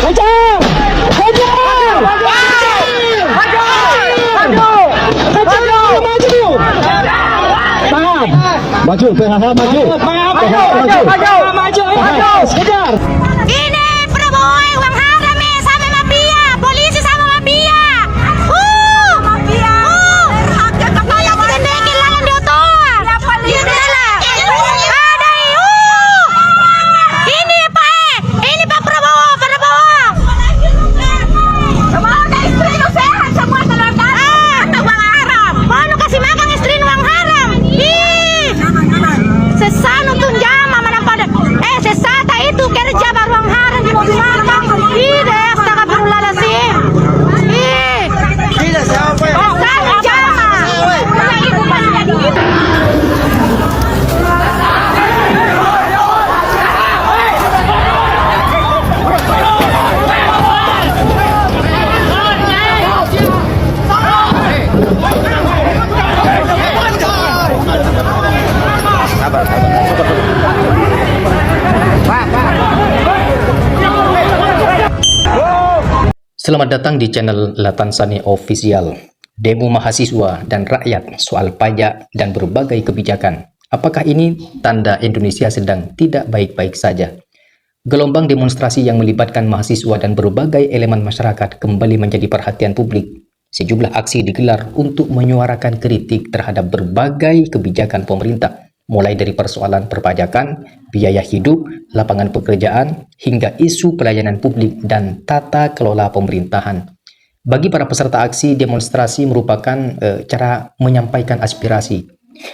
Kejar! Kejar! Maju, PHH maju. Maju. Kejar. Ini Prabowo uang haram nih sama mafia, polisi sama mafia. Mafia. Kepala digendekin lawan dia tuh. Ini Pak Prabowo. Prabowo na istri lu sehat semua telur uang haram. Mau lu kasih makan istri uang haram. Sesano tuh jama mana pada sesata itu kerja baru uang haram di mobil makan. Ide astagfirullahaladzim. Tidak siapa ya? Sama jama. Punya ibu masih jadi ibu. Selamat datang di channel Latansani Official. Demo mahasiswa dan rakyat soal pajak dan berbagai kebijakan. Apakah ini tanda Indonesia sedang tidak baik-baik saja? Gelombang demonstrasi yang melibatkan mahasiswa dan berbagai elemen masyarakat kembali menjadi perhatian publik. Sejumlah aksi digelar untuk menyuarakan kritik terhadap berbagai kebijakan pemerintah, mulai dari persoalan perpajakan, biaya hidup, lapangan pekerjaan, hingga isu pelayanan publik dan tata kelola pemerintahan. Bagi para peserta aksi, demonstrasi merupakan cara menyampaikan aspirasi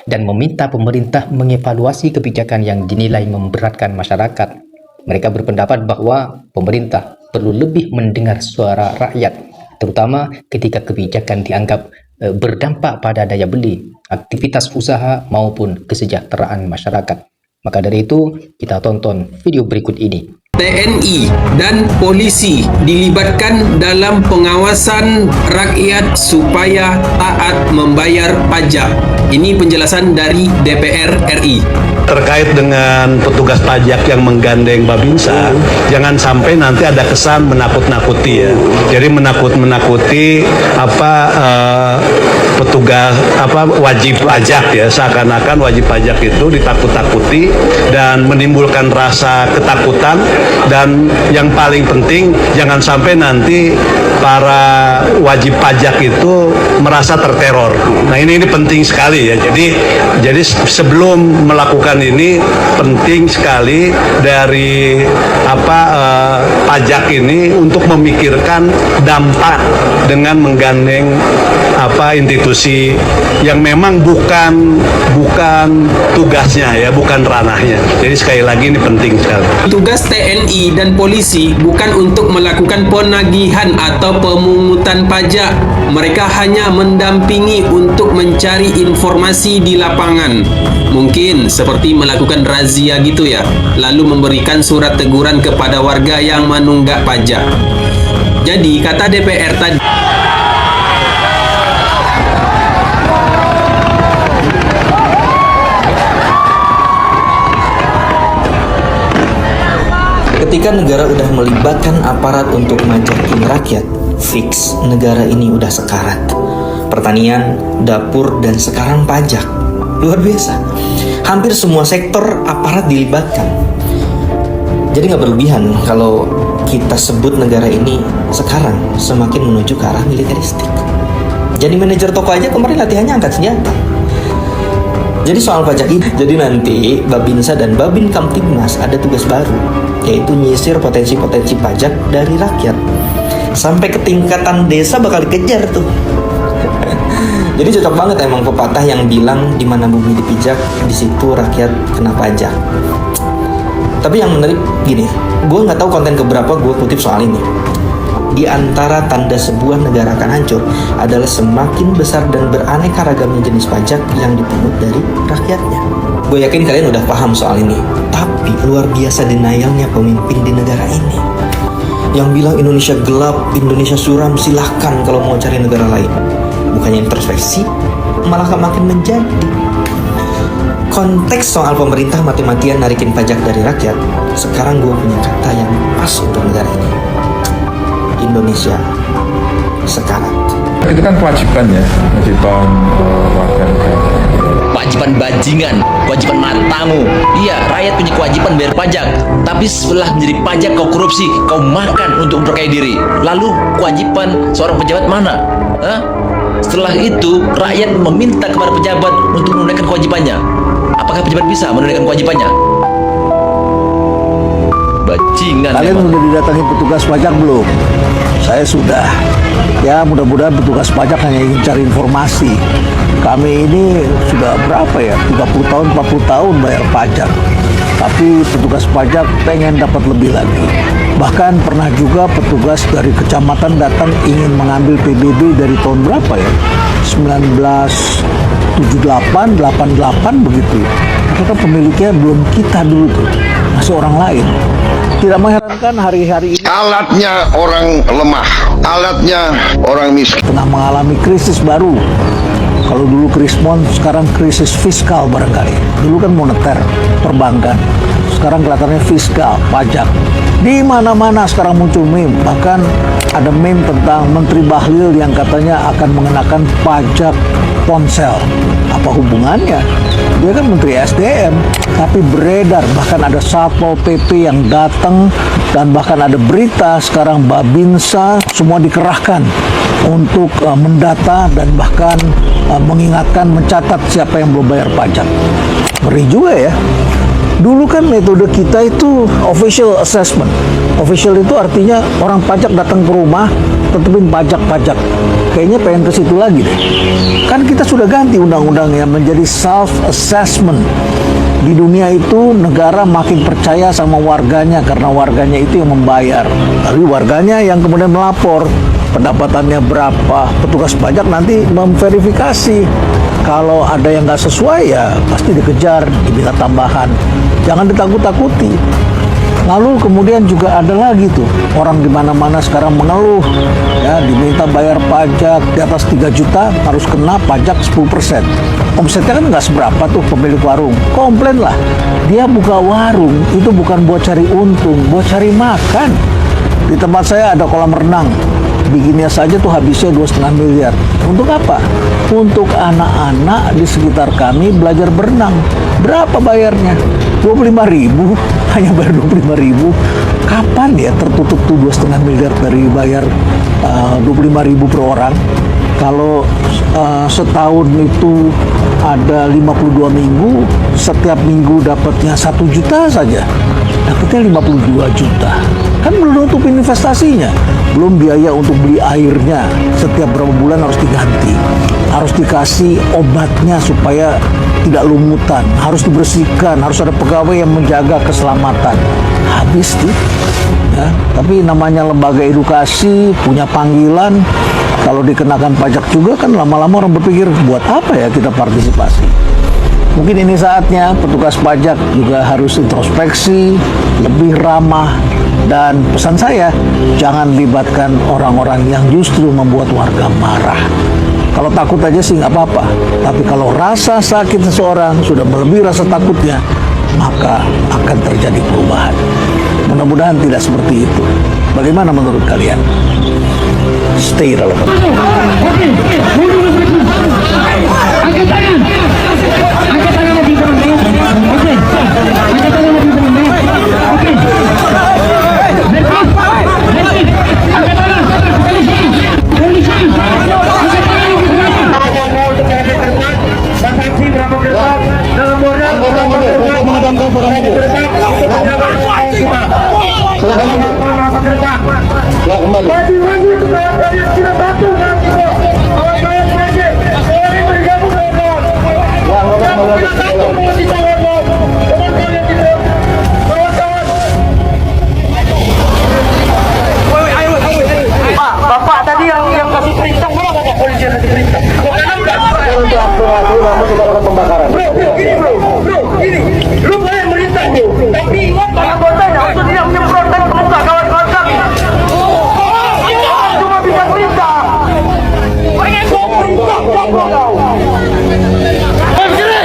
dan meminta pemerintah mengevaluasi kebijakan yang dinilai memberatkan masyarakat. Mereka berpendapat bahwa pemerintah perlu lebih mendengar suara rakyat, terutama ketika kebijakan dianggap berdampak pada daya beli, aktivitas usaha maupun kesejahteraan masyarakat. Maka dari itu, kita tonton video berikut ini. TNI dan polisi dilibatkan dalam pengawasan rakyat supaya taat membayar pajak. Ini penjelasan dari DPR RI. Terkait dengan petugas pajak yang menggandeng Babinsa, jangan sampai nanti ada kesan menakut-nakuti ya. Jadi menakut-nakuti petugas wajib pajak ya, seakan-akan wajib pajak itu ditakut-takuti dan menimbulkan rasa ketakutan, dan yang paling penting jangan sampai nanti para wajib pajak itu merasa terteror. Nah ini penting sekali ya. Jadi sebelum melakukan ini penting sekali dari pajak ini untuk memikirkan dampak dengan menggandeng institusi yang memang bukan tugasnya ya, bukan ranahnya. Jadi sekali lagi ini penting sekali. Tugas TNI dan polisi bukan untuk melakukan penagihan atau pemungutan pajak. Mereka hanya mendampingi untuk mencari informasi di lapangan. Mungkin seperti melakukan razia gitu ya, lalu memberikan surat teguran kepada warga yang menunggak pajak. Jadi kata DPR tadi, ketika negara udah melibatkan aparat untuk majakin rakyat, fix negara ini udah sekarat. Pertanian, dapur, dan sekarang pajak. Luar biasa. Hampir semua sektor aparat dilibatkan. Jadi nggak berlebihan kalau kita sebut negara ini sekarang semakin menuju ke arah militeristik. Jadi manajer toko aja kemarin latihannya angkat senjata. Jadi soal pajak ini, jadi nanti Babinsa dan Babin Kamtibnas ada tugas baru, yaitu nyisir potensi-potensi pajak dari rakyat. Sampai ke tingkatan desa bakal dikejar tuh. Jadi cocok banget emang pepatah yang bilang di mana bumi dipijak, di situ rakyat kena pajak. Tapi yang menarik gini, gue nggak tahu konten keberapa gue kutip soal ini. Di antara tanda sebuah negara akan hancur adalah semakin besar dan beraneka ragamnya jenis pajak yang dipungut dari rakyatnya. Gue yakin kalian udah paham soal ini. Tapi luar biasa denialnya pemimpin di negara ini. Yang bilang Indonesia gelap, Indonesia suram, silahkan kalau mau cari negara lain. Bukannya introspeksi, malah makin menjadi. Konteks soal pemerintah mati-matian narikin pajak dari rakyat, sekarang gue punya kata yang pas untuk negara ini. Indonesia sekarat. Itu kan kewajiban ya, kewajiban warga negara. Kewajiban bajingan, kewajiban matamu. Iya, rakyat punya kewajiban bayar pajak. Tapi setelah menjadi pajak kau korupsi, kau makan untuk memperkaya diri. Lalu kewajiban seorang pejabat mana? Hah? Setelah itu, rakyat meminta kepada pejabat untuk menunaikan kewajibannya. Apakah pejabat bisa menunaikan kewajibannya? Bajingan. Kalian sudah didatangi petugas pajak belum? Saya sudah. Ya, mudah-mudahan petugas pajak hanya ingin cari informasi. Kami ini sudah berapa ya? 30 tahun, 40 tahun bayar pajak. Tapi petugas pajak pengen dapat lebih lagi. Bahkan pernah juga petugas dari kecamatan datang ingin mengambil PBB dari tahun berapa ya? 1978, 88 begitu. Tapi kan pemiliknya belum kita dulu tuh, masih orang lain. Tidak mengherankan hari-hari ini alatnya orang lemah, alatnya orang miskin. Tengah mengalami krisis baru. Kalau dulu krismon, sekarang krisis fiskal barangkali. Dulu kan moneter, perbankan. Sekarang kelihatannya fiskal, pajak. Di mana-mana sekarang muncul meme. Bahkan ada meme tentang Menteri Bahlil yang katanya akan mengenakan pajak ponsel. Apa hubungannya? Dia kan Menteri SDM, tapi beredar. Bahkan ada Satpol PP yang datang, dan bahkan ada berita sekarang Babinsa semua dikerahkan untuk mendata dan bahkan mengingatkan, mencatat siapa yang belum bayar pajak. Ngeri juga ya. Dulu kan metode kita itu official assessment. Official itu artinya orang pajak datang ke rumah, tetepin pajak-pajak. Kayaknya pengen ke situ lagi deh. Kan kita sudah ganti undang-undangnya menjadi self-assessment. Di dunia itu negara makin percaya sama warganya karena warganya itu yang membayar. Tapi warganya yang kemudian melapor pendapatannya berapa. Petugas pajak nanti memverifikasi. Kalau ada yang nggak sesuai ya pasti dikejar, diminta tambahan. Jangan ditakut-takuti. Lalu kemudian juga ada lagi tuh orang di mana-mana sekarang mengeluh, ya diminta bayar pajak di atas 3 juta harus kena pajak 10%. Omsetnya kan nggak seberapa tuh pemilik warung. Komplain lah. Dia buka warung itu bukan buat cari untung, buat cari makan. Di tempat saya ada kolam renang. Bikinnya saja tuh habisnya 2,5 miliar. Untuk apa? Untuk anak-anak di sekitar kami belajar berenang. Berapa bayarnya? 25.000, hanya bayar 25.000. Kapan ya tertutup tuh 2,5 miliar dari bayar 25.000 per orang? Kalau setahun itu ada 52 minggu, setiap minggu dapatnya 1 juta saja. Dapatnya 52 juta. Kan belum nutup investasinya. Belum biaya untuk beli airnya. Setiap berapa bulan harus diganti. Harus dikasih obatnya supaya tidak lumutan. Harus dibersihkan. Harus ada pegawai yang menjaga keselamatan. Habis tuh. Ya, tapi namanya lembaga edukasi, punya panggilan. Kalau dikenakan pajak juga kan lama-lama orang berpikir, buat apa ya kita partisipasi? Mungkin ini saatnya petugas pajak juga harus introspeksi, lebih ramah, dan pesan saya, jangan libatkan orang-orang yang justru membuat warga marah. Kalau takut aja sih nggak apa-apa, tapi kalau rasa sakit seseorang sudah melebihi rasa takutnya, maka akan terjadi perubahan. Mudah-mudahan tidak seperti itu. Bagaimana menurut kalian? Stay relevan. Angkat tangan. Angkat tangan lebih teman-teman. Oke. Angkat tangan lebih teman-teman. Oke. Angkat tangan. Polisi. Angkat tangan lebih teman-teman. Transaksi berapa kertas dalam modal Bapak tadi yang kasih perintah, mana Bapak polisi yang kasih perintah? Untuk akselerasi kamu sudah lakukan pembakaran. Bro, gini, lu boleh merintah bro, tapi ingat anggotanya untuk tidak menyemprotkan ke muka kawan-kawan kami. Cuma bisa perintah. Pengen gua perintah, goblok kau. Begini.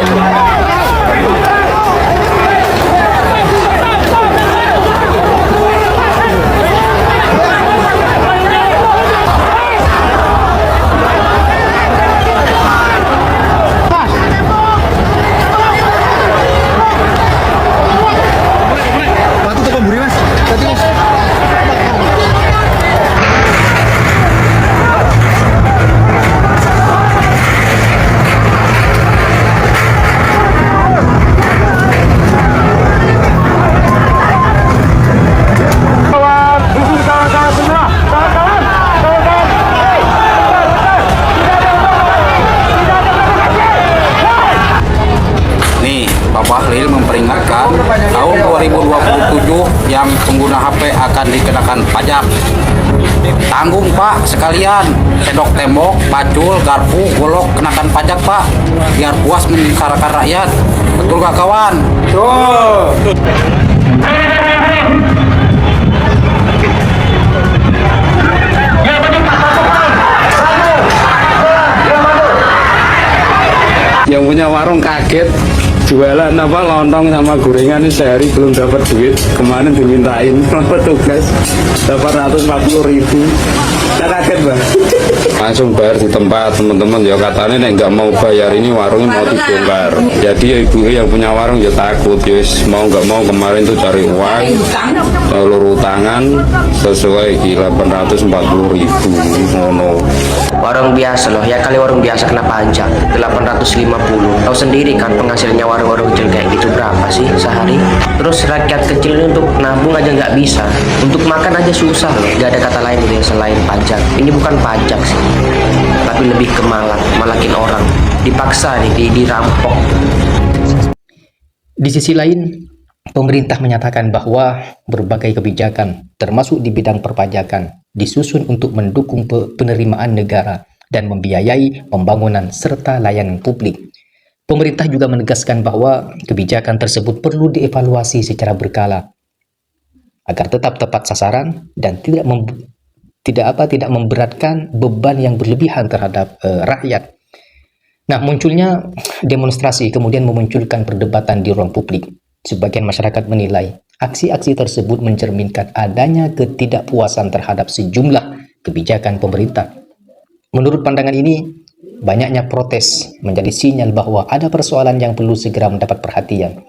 kenakan pajak. Tanggung Pak sekalian, sendok tembok, pacul, garpu, golok kenakan pajak Pak, biar puas menyengsarakan rakyat. Betul gak kawan? Yang punya warung kaget, jualan lontong sama gorengan ini sehari belum dapat duit. Kemarin dimintain sama petugas 840.000. Saya kaget Bang. Langsung bayar di tempat teman-teman, ya katanya nek nggak mau bayar ini warungnya mau dibongkar. Jadi ya ibu yang punya warung ya takut, yes mau nggak mau kemarin tuh cari uang, luru tangan sesuai di 840.000 mono. Warung biasa loh, ya kali warung biasa kena pajak 850. Tahu sendiri kan penghasilnya warung-warung kecil kayak gitu berapa sih sehari? Terus rakyat kecil ini untuk nabung aja nggak bisa, untuk makan aja susah loh. Gak ada kata lain gitu ya selain pajak. Ini bukan pajak sih, tapi lebih ke malakin orang, dipaksa nih, dirampok. Di sisi lain, pemerintah menyatakan bahwa berbagai kebijakan, termasuk di bidang perpajakan, disusun untuk mendukung penerimaan negara dan membiayai pembangunan serta layanan publik. Pemerintah juga menegaskan bahwa kebijakan tersebut perlu dievaluasi secara berkala agar tetap tepat sasaran dan tidak memberatkan beban yang berlebihan terhadap rakyat. Nah, munculnya demonstrasi kemudian memunculkan perdebatan di ruang publik. Sebagian masyarakat menilai aksi-aksi tersebut mencerminkan adanya ketidakpuasan terhadap sejumlah kebijakan pemerintah. Menurut pandangan ini, banyaknya protes menjadi sinyal bahwa ada persoalan yang perlu segera mendapat perhatian.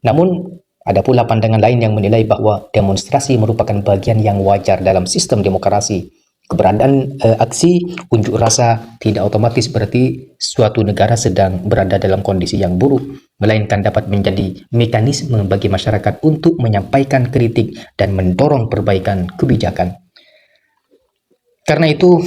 Namun, ada pula pandangan lain yang menilai bahwa demonstrasi merupakan bagian yang wajar dalam sistem demokrasi. Keberadaan aksi unjuk rasa tidak otomatis berarti suatu negara sedang berada dalam kondisi yang buruk, melainkan dapat menjadi mekanisme bagi masyarakat untuk menyampaikan kritik dan mendorong perbaikan kebijakan. Karena itu,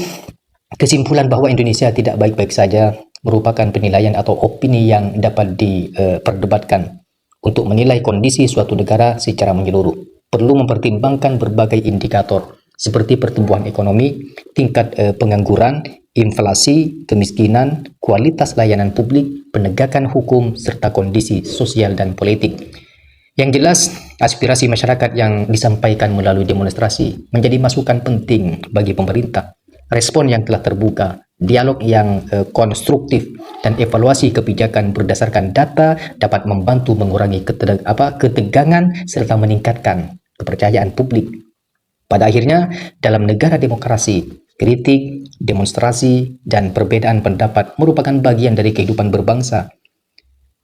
kesimpulan bahwa Indonesia tidak baik-baik saja merupakan penilaian atau opini yang dapat diperdebatkan. Untuk menilai kondisi suatu negara secara menyeluruh, perlu mempertimbangkan berbagai indikator seperti pertumbuhan ekonomi, tingkat pengangguran, inflasi, kemiskinan, kualitas layanan publik, penegakan hukum, serta kondisi sosial dan politik. Yang jelas, aspirasi masyarakat yang disampaikan melalui demonstrasi menjadi masukan penting bagi pemerintah. Respon yang telah terbuka, dialog yang konstruktif, dan evaluasi kebijakan berdasarkan data dapat membantu mengurangi ketegangan serta meningkatkan kepercayaan publik. Pada akhirnya, dalam negara demokrasi, kritik, demonstrasi, dan perbedaan pendapat merupakan bagian dari kehidupan berbangsa.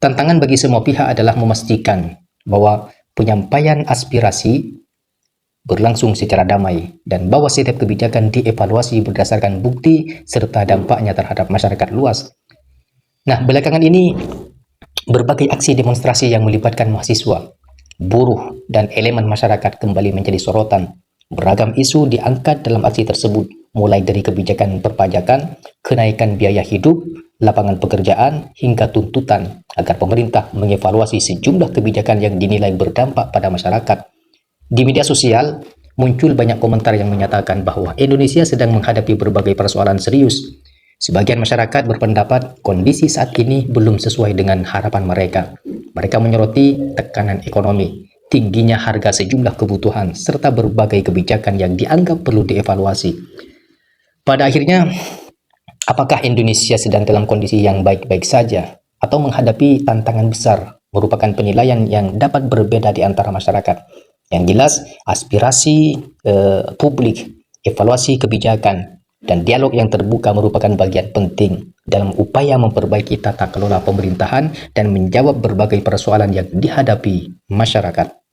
Tantangan bagi semua pihak adalah memastikan bahwa penyampaian aspirasi berlangsung secara damai dan bahwa setiap kebijakan dievaluasi berdasarkan bukti serta dampaknya terhadap masyarakat luas. Nah, belakangan ini berbagai aksi demonstrasi yang melibatkan mahasiswa, buruh, dan elemen masyarakat kembali menjadi sorotan. Beragam isu diangkat dalam aksi tersebut, mulai dari kebijakan perpajakan, kenaikan biaya hidup, lapangan pekerjaan, hingga tuntutan agar pemerintah mengevaluasi sejumlah kebijakan yang dinilai berdampak pada masyarakat. Di media sosial, muncul banyak komentar yang menyatakan bahwa Indonesia sedang menghadapi berbagai persoalan serius. Sebagian masyarakat berpendapat kondisi saat ini belum sesuai dengan harapan mereka. Mereka menyoroti tekanan ekonomi, tingginya harga sejumlah kebutuhan, serta berbagai kebijakan yang dianggap perlu dievaluasi. Pada akhirnya, apakah Indonesia sedang dalam kondisi yang baik-baik saja atau menghadapi tantangan besar merupakan penilaian yang dapat berbeda di antara masyarakat. Yang jelas, aspirasi publik, evaluasi kebijakan, dan dialog yang terbuka merupakan bagian penting dalam upaya memperbaiki tata kelola pemerintahan dan menjawab berbagai persoalan yang dihadapi masyarakat.